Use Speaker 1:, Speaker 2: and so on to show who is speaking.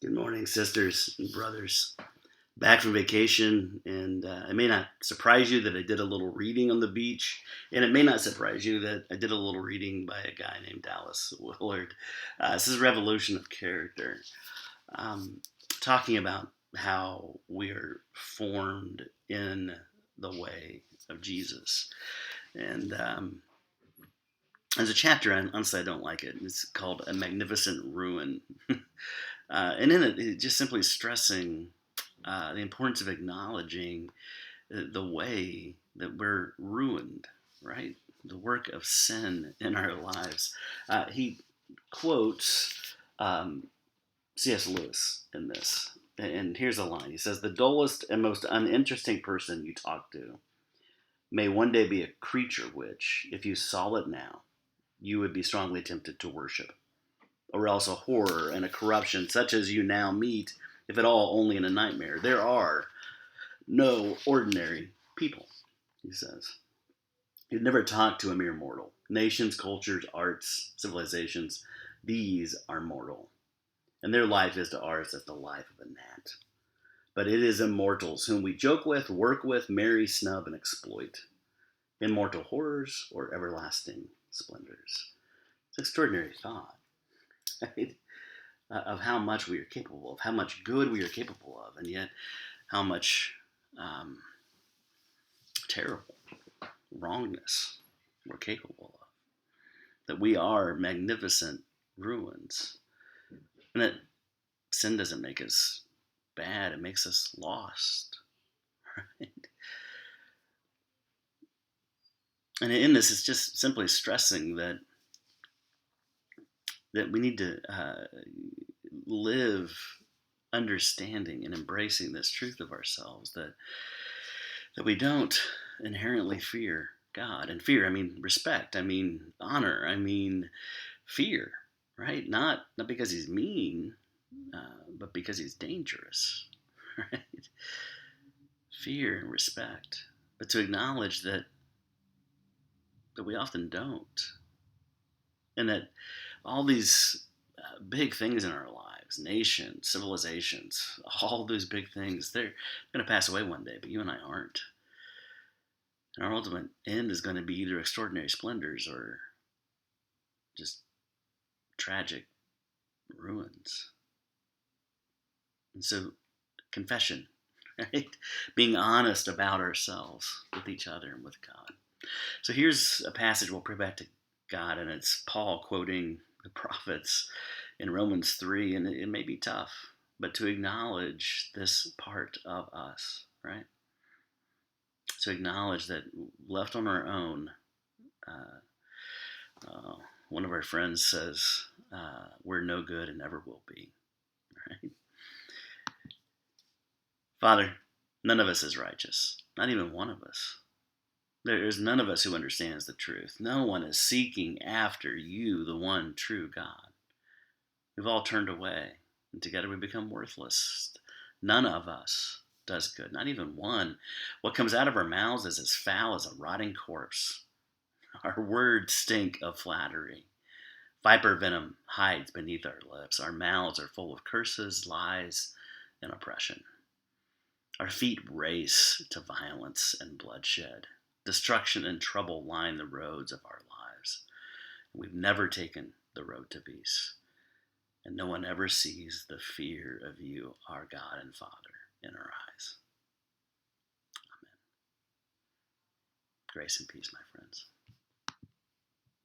Speaker 1: Good morning, sisters and brothers. Back from vacation, and it may not surprise you that I did a little reading on the beach, and it may not surprise you that I did a little reading by a guy named Dallas Willard. This is Revolution of Character, um, talking about how we are formed in the way of Jesus. And there's a chapter, honestly, I don't like it. It's called A Magnificent Ruin. And in it, just simply stressing the importance of acknowledging the way that we're ruined, right? The work of sin in our lives. He quotes C.S. Lewis in this. And here's a line. He says, "The dullest and most uninteresting person you talk to may one day be a creature which, if you saw it now, you would be strongly tempted to worship, or else a horror and a corruption such as you now meet, if at all only in a nightmare. There are no ordinary people," he says. You'd never talk to a mere mortal. Nations, cultures, arts, civilizations, these are mortal. And their life is to ours as the life of a gnat. But it is immortals whom we joke with, work with, marry, snub, and exploit. Immortal horrors or everlasting splendors. It's an extraordinary thought, right? Of how much we are capable of, how much good we are capable of, and yet how much um, terrible wrongness we're capable of. That we are magnificent ruins, and that sin doesn't make us bad; it makes us lost. Right? And in this, it's just simply stressing that we need to live understanding and embracing this truth of ourselves that we don't inherently fear God. And fear, I mean respect, I mean honor, I mean fear, right? Not because he's mean, but because he's dangerous, right? Fear and respect, but to acknowledge that we often don't, and that all these big things in our lives, nations, civilizations, all those big things, they're going to pass away one day, but you and I aren't. And our ultimate end is going to be either extraordinary splendors or just tragic ruins. And so, confession, right? Being honest about ourselves with each other and with God. So, here's a passage we'll pray back to God, and it's Paul quoting the prophets in Romans 3, and it may be tough, but to acknowledge this part of us, right? To acknowledge that left on our own, uh, uh, one of our friends says, we're no good and never will be, right? Father, none of us is righteous, not even one of us. There is none of us who understands the truth. No one is seeking after you, the one true God. We've all turned away, and together we become worthless. None of us does good, not even one. What comes out of our mouths is as foul as a rotting corpse. Our words stink of flattery. Viper venom hides beneath our lips. Our mouths are full of curses, lies, and oppression. Our feet race to violence and bloodshed. Destruction and trouble line the roads of our lives. We've never taken the road to peace. And no one ever sees the fear of you, our God and Father, in our eyes. Amen. Grace and peace, my friends.